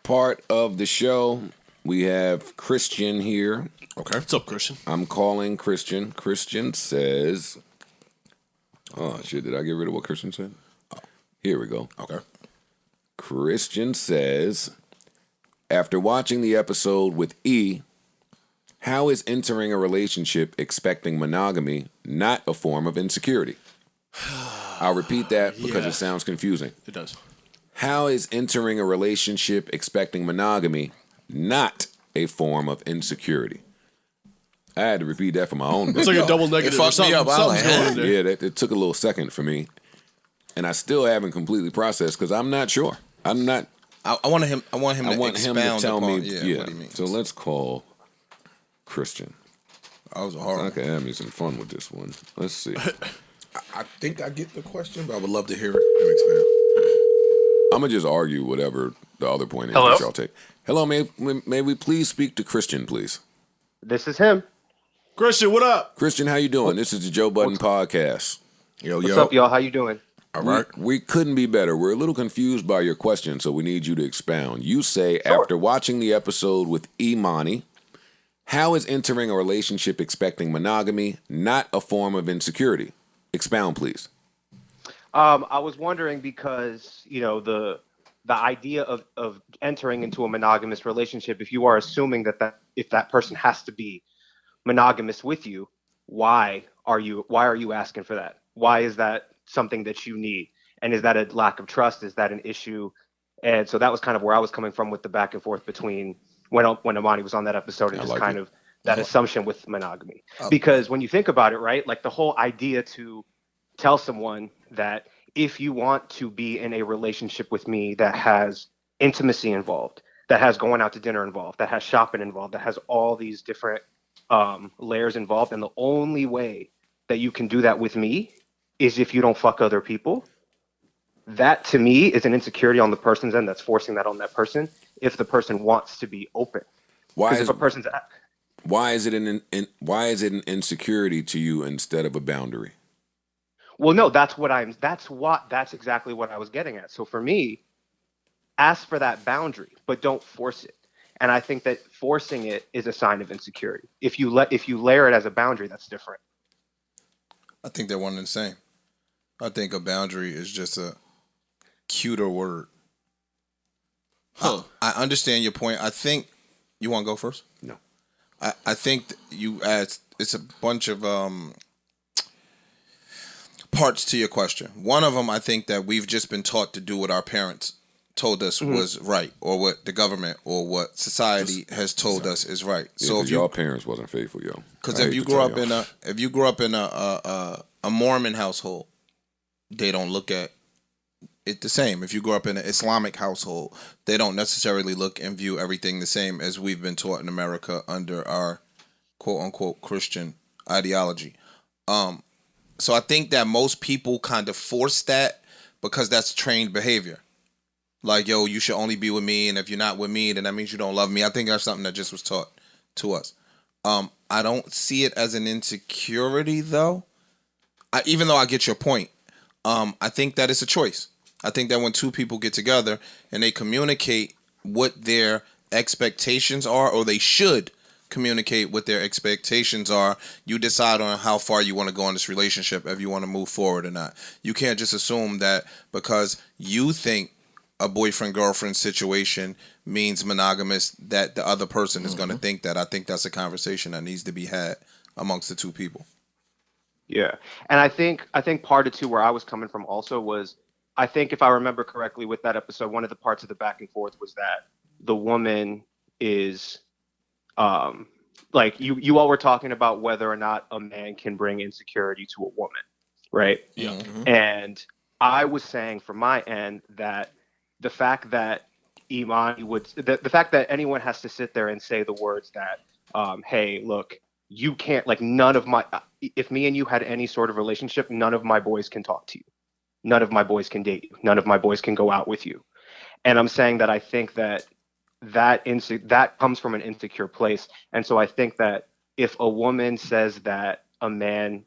part of the show. We have Christian here. Okay. What's up, Christian? I'm calling Christian. Christian says, oh, shit, did I get rid of what Christian said? Oh, here we go. Okay. Christian says, after watching the episode with E, how is entering a relationship expecting monogamy not a form of insecurity? I'll repeat that because it sounds confusing. It does. How is entering a relationship expecting monogamy not a form of insecurity? I had to repeat that for my own. It's like a double negative. It fucked me up. Something's going on there. Yeah, it took a little second for me. And I still haven't completely processed because I'm not sure. I'm not. I want him to expound tell upon, me. what he means. So let's call Christian. That was a hard I can have me some fun with this one. Let's see. I think I get the question, but I would love to hear him expand. I'm gonna just argue whatever the other point is Hello? that y'all take. Hello, may we please speak to Christian, please? This is him. Christian, what up? Christian, how you doing? This is the Joe Budden podcast. What's up, y'all? How you doing? All right. We couldn't be better. We're a little confused by your question, so we need you to expound. You say, after watching the episode with Imani, how is entering a relationship expecting monogamy not a form of insecurity? Expound, please. I was wondering because, the idea of entering into a monogamous relationship, if you are assuming that if that person has to be monogamous with you, why are you asking for that? Why is that something that you need? And is that a lack of trust? Is that an issue? And so that was kind of where I was coming from with the back and forth between when Imani was on that episode and just kind of that assumption with monogamy. Because when you think about it, right, like the whole idea to tell someone that if you want to be in a relationship with me that has intimacy involved, that has going out to dinner involved, that has shopping involved, that has all these different layers involved, and the only way that you can do that with me is if you don't fuck other people, that to me is an insecurity on the person's end that's forcing that on that person if the person wants to be open. Why is it an insecurity to you instead of a boundary? Well, no, that's exactly what I was getting at. So for me, ask for that boundary, but don't force it. And I think that forcing it is a sign of insecurity. If you layer it as a boundary, that's different. I think they're one and the same. I think a boundary is just a cuter word. I understand your point. I think you want to go first? No. I think you asked. It's a bunch of parts to your question. One of them, I think that we've just been taught to do what our parents told us was right, or what the government or what society has told us is right. Yeah, so if your parents wasn't faithful, yo. Because if you grew up in a Mormon household, they don't look at it the same. If you grow up in an Islamic household, they don't necessarily look and view everything the same as we've been taught in America under our quote unquote Christian ideology. So I think that most people kind of force that because that's trained behavior. Like, yo, you should only be with me, and if you're not with me, then that means you don't love me. I think that's something that just was taught to us. I don't see it as an insecurity, though. Even though I get your point, I think that it's a choice. I think that when two people get together and they communicate what their expectations are, or they should communicate what their expectations are, you decide on how far you want to go in this relationship, if you want to move forward or not. You can't just assume that because you think a boyfriend-girlfriend situation means monogamous, that the other person is going to think that. I think that's a conversation that needs to be had amongst the two people. Yeah. And I think part of too where I was coming from also was, I think if I remember correctly with that episode, one of the parts of the back and forth was that the woman is like you all were talking about whether or not a man can bring insecurity to a woman, right? Yeah. Mm-hmm. And I was saying from my end that the fact that Imani the fact that anyone has to sit there and say the words that, hey, look, you can't, like, if me and you had any sort of relationship, none of my boys can talk to you. None of my boys can date you. None of my boys can go out with you. And I'm saying that I think that comes from an insecure place. And so I think that if a woman says that a man,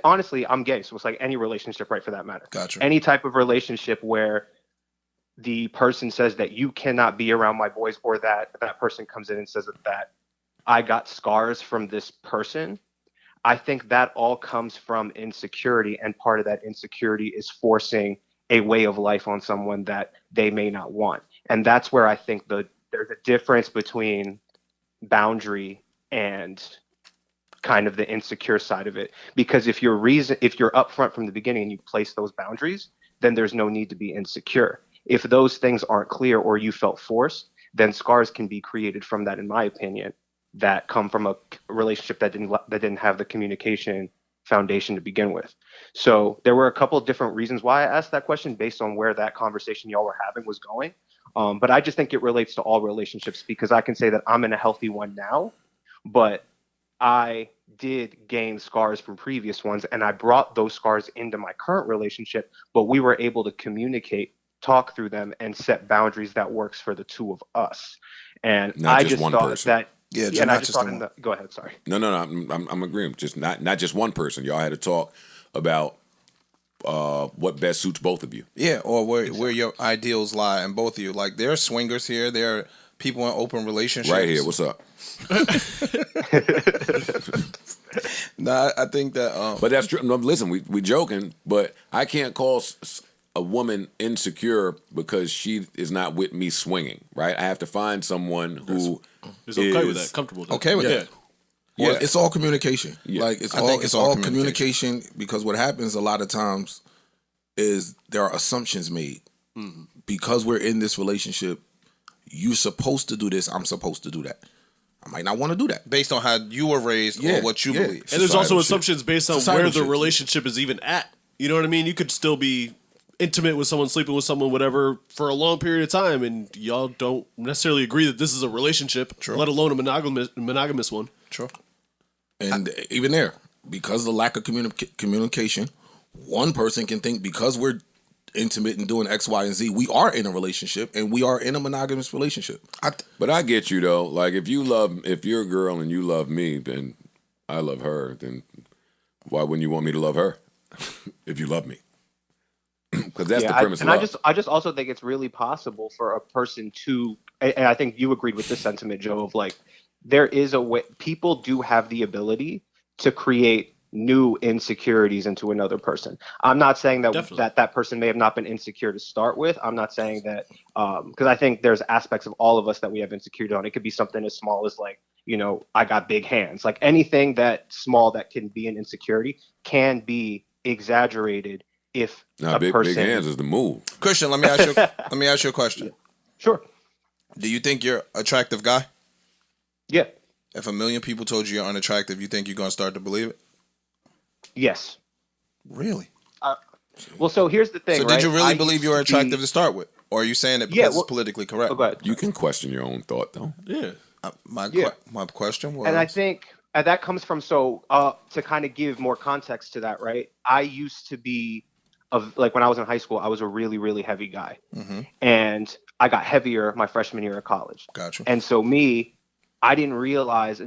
honestly, I'm gay, so it's like any relationship, right, for that matter. Gotcha. Any type of relationship where the person says that you cannot be around my boys, or that person comes in and says that I got scars from this person, I think that all comes from insecurity, and part of that insecurity is forcing a way of life on someone that they may not want. And that's where I think there's a difference between boundary and kind of the insecure side of it. Because if you're upfront from the beginning and you place those boundaries, then there's no need to be insecure. If those things aren't clear or you felt forced, then scars can be created from that, in my opinion, that come from a relationship that didn't have the communication foundation to begin with. So there were a couple of different reasons why I asked that question based on where that conversation y'all were having was going. But I just think it relates to all relationships, because I can say that I'm in a healthy one now, but I did gain scars from previous ones, and I brought those scars into my current relationship, but we were able to communicate, talk through them, and set boundaries that works for the two of us. And Not I just just one thought person. that, Yeah, and I not just just thought the one. go ahead, sorry. No, I'm agreeing. Just not just one person. Y'all had to talk about what best suits both of you. Yeah, or where your ideals lie, and both of you. Like, there are swingers here. There are people in open relationships. Right here. What's up? Nah, I think that. But that's true. No, listen, we joking, but I can't call a woman insecure because she is not with me swinging, right? I have to find someone who Is okay with that, comfortable with that. Okay with that. Well, Yeah. it's all communication. Yeah. Like it's I all think it's all communication, because what happens a lot of times is there are assumptions made. Because we're in this relationship, you're supposed to do this, I'm supposed to do that. I might not want to do that. Based on how you were raised or what you believe. And there's also Societal assumptions based on Societal where the shit. relationship is even at. You know what I mean? You could still be intimate with someone, sleeping with someone, whatever, for a long period of time, and y'all don't necessarily agree that this is a relationship, let alone a monogamous one. True. And even there, because of the lack of communication, one person can think because we're intimate and doing X, Y, and Z, we are in a relationship and we are in a monogamous relationship. But I get you though. Like if you're a girl and you love me, then I love her. Then why wouldn't you want me to love her if you love me? Because that's the premise. And I just also think it's really possible for a person to, and I think you agreed with this sentiment, Joe, of like, there is a way, people do have the ability to create new insecurities into another person. I'm not saying that that person may have not been insecure to start with. I'm not saying that, because I think there's aspects of all of us that we have insecurity on. It could be something as small as like, I got big hands. Like anything that small that can be an insecurity can be exaggerated if a big person. big hands is the move. Christian, let me ask you a question. Sure. Do you think you're an attractive guy? Yeah. If 1 million people told you you're unattractive, you think you're going to start to believe it? Yes. Really? Well, so here's the thing. So did you right? really I believe used you were to attractive be- to start with? Or are you saying it because Yeah, it's politically correct? Oh, go ahead. You can question your own thought though. Yeah. My question was... And I think that comes from, to kind of give more context to that, right? I used to be, like when I was in high school, I was a really, really heavy guy. And I got heavier my freshman year of college. Gotcha. And so I didn't realize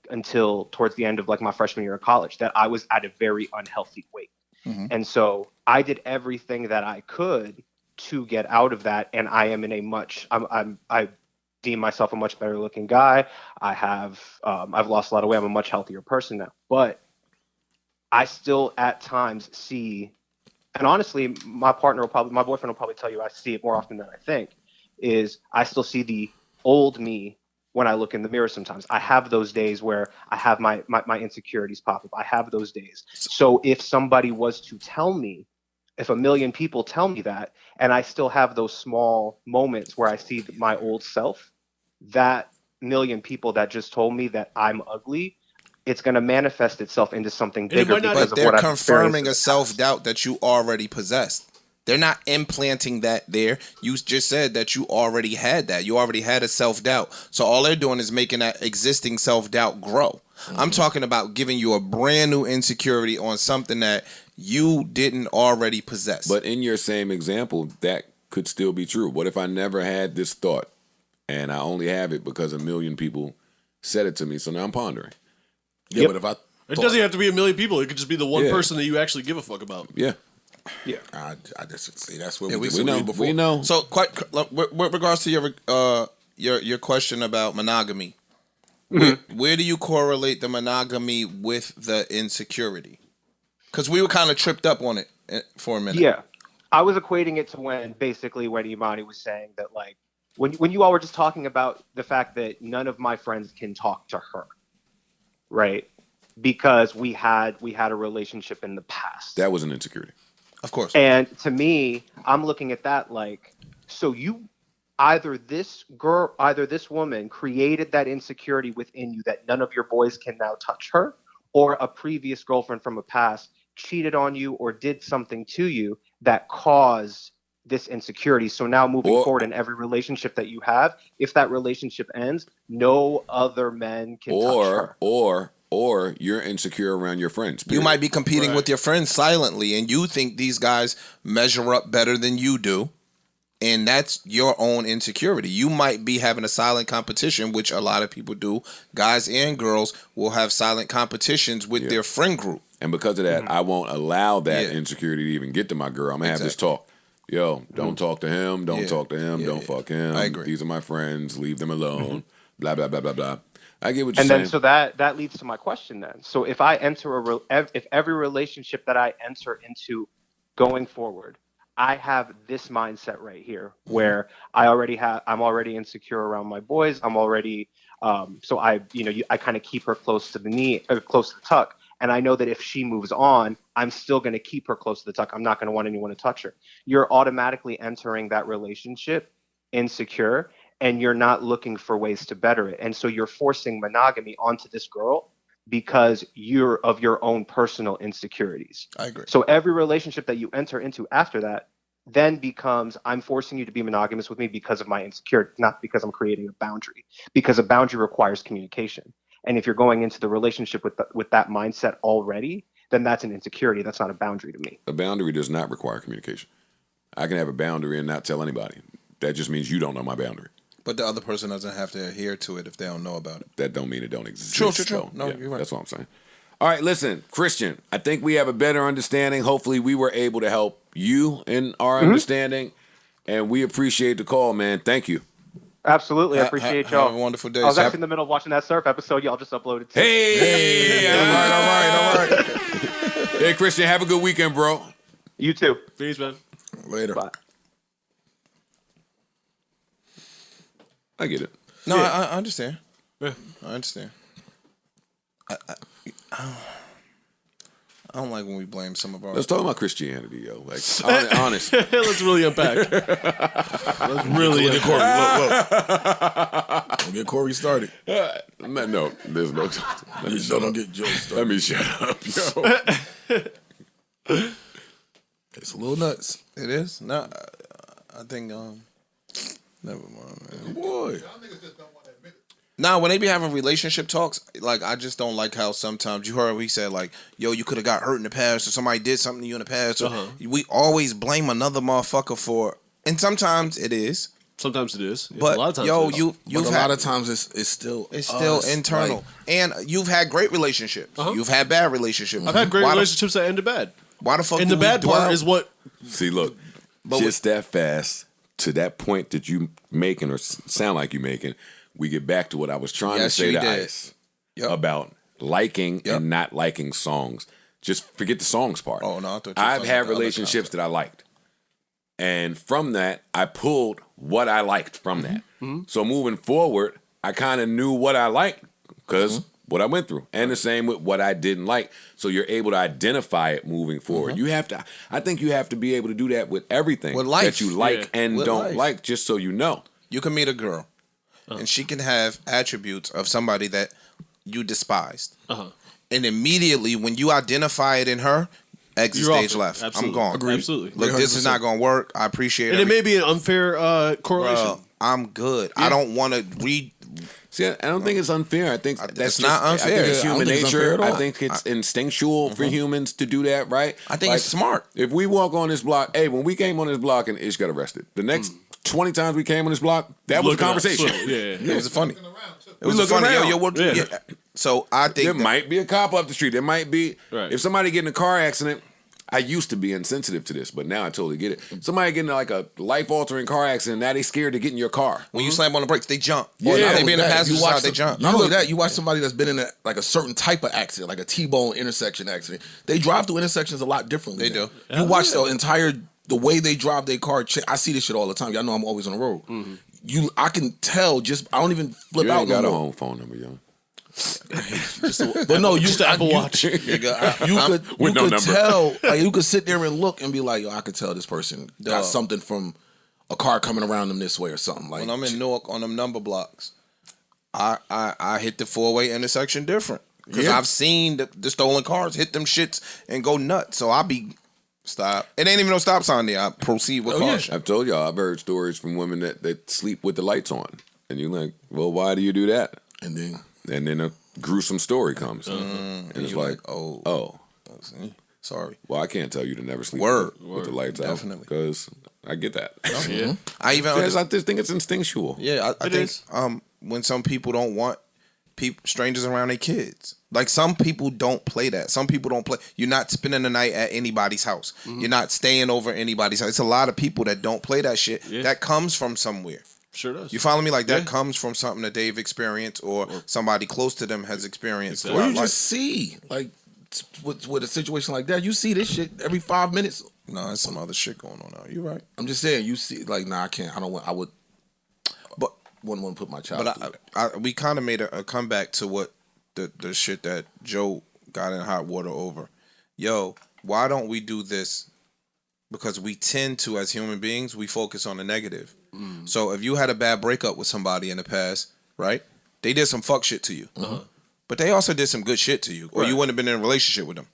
until towards the end of like my freshman year of college that I was at a very unhealthy weight. And so I did everything that I could to get out of that. And I am in I deem myself a much better looking guy. I've lost a lot of weight. I'm a much healthier person now, but I still at times see, and honestly, my boyfriend will probably tell you I see it more often than I think, is I still see the old me when I look in the mirror sometimes. I have those days where I have my insecurities pop up. I have those days. So if somebody was to tell me, if 1 million people tell me that, and I still have those small moments where I see my old self, that 1 million people that just told me that I'm ugly, it's going to manifest itself into something bigger might not- because But of what they're I've experienced in confirming the a past. self-doubt that you already possessed. They're not implanting that there. You just said that you already had that. You already had a self-doubt. So all they're doing is making that existing self-doubt grow. I'm talking about giving you a brand new insecurity on something that you didn't already possess. But in your same example, that could still be true. What if I never had this thought and I only have it because 1 million people said it to me? So now I'm pondering. Yeah, but if I It doesn't have to be 1 million people. It could just be the one Yeah. person that you actually give a fuck about. Yeah. Yeah. I just see that's where Yeah, we we disagreed before. We know. So, with regards to your question about monogamy, where do you correlate the monogamy with the insecurity? Because we were kind of tripped up on it for a minute. Yeah. I was equating it to when Imani was saying that, like, when you all were just talking about the fact that none of my friends can talk to her, right? Because we had a relationship in the past. That was an insecurity. Of course. And to me, I'm looking at that like, so either this woman created that insecurity within you that none of your boys can now touch her, or a previous girlfriend from a past cheated on you or did something to you that caused this insecurity. So now moving forward in every relationship that you have, if that relationship ends, no other men can touch her. Or you're insecure around your friends. You might be competing with your friends silently, and you think these guys measure up better than you do, and that's your own insecurity. You might be having a silent competition, which a lot of people do. Guys and girls will have silent competitions with their friend group. And because of that, I won't allow that insecurity to even get to my girl. I'm going to have this talk. Yo, don't talk to him. Don't talk to him. Don't fuck him. I agree. These are my friends. Leave them alone. Blah, blah, blah, blah, blah. I get what you're saying. And then so that leads to my question then. So if I enter if every relationship that I enter into going forward, I have this mindset right here where I'm already insecure around my boys. I'm already so I kind of keep her close to the tuck. And I know that if she moves on, I'm still going to keep her close to the tuck. I'm not going to want anyone to touch her. You're automatically entering that relationship insecure, and you're not looking for ways to better it. And so you're forcing monogamy onto this girl because you're of your own personal insecurities. I agree. So every relationship that you enter into after that then becomes, I'm forcing you to be monogamous with me because of my insecurity, not because I'm creating a boundary, because a boundary requires communication. And if you're going into the relationship with that mindset already, then that's an insecurity. That's not a boundary to me. A boundary does not require communication. I can have a boundary and not tell anybody. That just means you don't know my boundary. But the other person doesn't have to adhere to it if they don't know about it. That don't mean it don't exist. True. Though. No, you're right. That's what I'm saying. All right, listen, Christian, I think we have a better understanding. Hopefully we were able to help you in our understanding, and we appreciate the call, man. Thank you. Absolutely. I appreciate y'all. Have a wonderful day. I was actually in the middle of watching that surf episode. Y'all just uploaded too. Hey, all right. Hey, Christian, have a good weekend, bro. You too. Peace, man. Later. Bye. I get it. No, I understand. Yeah. I understand. I don't like when we blame some of our... Let's talk about Christianity, yo. Like, honest. Let's really unpack. Let's really unpack. Don't get Corey started. No, there's no. Don't get Joe started. Let me shut up, yo. It's a little nuts. It is? No, I think... Never mind, man. Boy. Nah, when they be having relationship talks, like, I just don't like how sometimes, you heard what he said, like, yo, you could have got hurt in the past, or somebody did something to you in the past. Or we always blame another motherfucker for, and sometimes it is. Sometimes it is. Yeah, But, a lot of times yo, it is. you've A had, lot of times it's still internal. Like, And you've had great relationships. You've had bad relationships. I've had great Why relationships that ended bad. Why the fuck And do the we bad part dwell? is what... See, look, just that fast to that point that you making or sound like you making, we get back to what I was trying to say to Ice about liking and not liking songs. Just forget the songs part. Oh, no, I thought you were I've talking had about the other relationships that I liked. And from that, I pulled what I liked from that. So moving forward, I kind of knew what I liked because what I went through. And the same with what I didn't like. So you're able to identify it moving forward. You have to, I think you have to be able to do that with everything With life. that you like and With don't life. like, just so you know. You can meet a girl, and she can have attributes of somebody that you despised. And immediately, when you identify it in her, exit You're stage off it. left. Absolutely. I'm gone. Absolutely. Look, this is not going to work. I appreciate And it may be an unfair correlation. Bro, I'm good. I don't want to read. See, I don't think it's unfair. I think that's it's not just, unfair. I think it's I human don't think it's unfair nature. at all. I think it's instinctual for humans to do that, right? I think it's smart. If we walk on this block, hey, when we came on this block and Ish got arrested, the next 20 times we came on this block, that was a conversation. It was funny. It We was looking funny. around. Yo, what, So I think There might be a cop up the street. There might be, Right. if somebody get in a car accident, I used to be insensitive to this, but now I totally get it. Somebody getting like a life-altering car accident, now they scared to get in your car. When you slam on the brakes, they jump. Yeah. Or they be in the That, passenger side, they jump. Not only that, you watch somebody that's been in like a certain type of accident, like a T-bone intersection accident. They drive through intersections a lot differently. They do. You watch the way they drive their car. I see this shit all the time. Y'all know I'm always on the road. I can tell. I don't even flip You out. ain't got no a more. home phone number, yo. But no, Just the Apple Watch. You could tell. Like you could sit there and look and be like, yo, I could tell this person got something from a car coming around them this way or something. Like When I'm in Newark on them number blocks, I hit the 4-way intersection different because I've seen the stolen cars hit them shits and go nuts. So I be stop. It ain't even no stop sign there. I proceed with caution. I've told y'all, I've heard stories from women that sleep with the lights on, and you're like, well, why do you do that? and then. And then a gruesome story comes, and it's like, oh, sorry. well, I can't tell you to never sleep with the lights Definitely. out because I get that. Yeah. I even I just think it's instinctual. Yeah, I think is. When some people don't want strangers around their kids. Like some people don't play that. Some people don't play. You're not spending the night at anybody's house. You're not staying over at anybody's house. It's a lot of people that don't play that shit. Yeah. That comes from somewhere. Sure does. You follow me? Like that comes from something that they've experienced or somebody close to them has experienced. Exactly. Or you Like, just see, like, with a situation like that, you see this shit every 5 minutes. no, there's some other shit going on now. You're right. I'm just saying, you see, like, nah, I can't. I don't want. I would, But wouldn't want to put my child. But through that. we kind of made a comeback to what the shit that Joe got in hot water over. Yo, why don't we do this? Because we tend to, as human beings, we focus on the negative. So if you had a bad breakup with somebody in the past, right? They did some fuck shit to you. But they also did some good shit to you. Or you wouldn't have been in a relationship with them.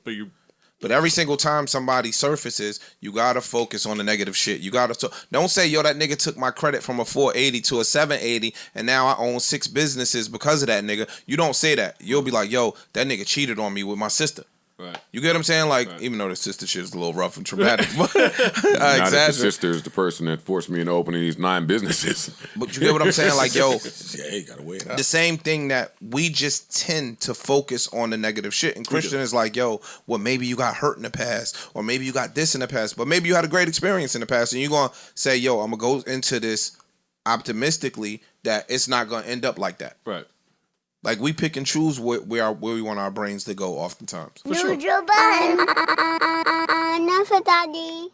But every single time somebody surfaces, you gotta focus on the negative shit. You gotta don't say, yo, that nigga took my credit from a 480 to a 780, and now I own 6 businesses because of that nigga. You don't say that. You'll be like, yo, that nigga cheated on me with my sister. Right. You get what I'm saying? Like, even though the sister shit is a little rough and traumatic, but Now that the exactly. sister is the person that forced me into opening these 9 businesses. But you get what I'm saying? Like, yo, Yeah, you gotta weigh it out. the same thing that we just tend to focus on the negative shit. And Christian is like, yo, well, maybe you got hurt in the past, or maybe you got this in the past, but maybe you had a great experience in the past, and you're gonna say, yo, I'm gonna go into this optimistically that it's not gonna end up like that. Right. Like we pick and choose where we want our brains to go oftentimes. Noodle bun. Enough, Daddy.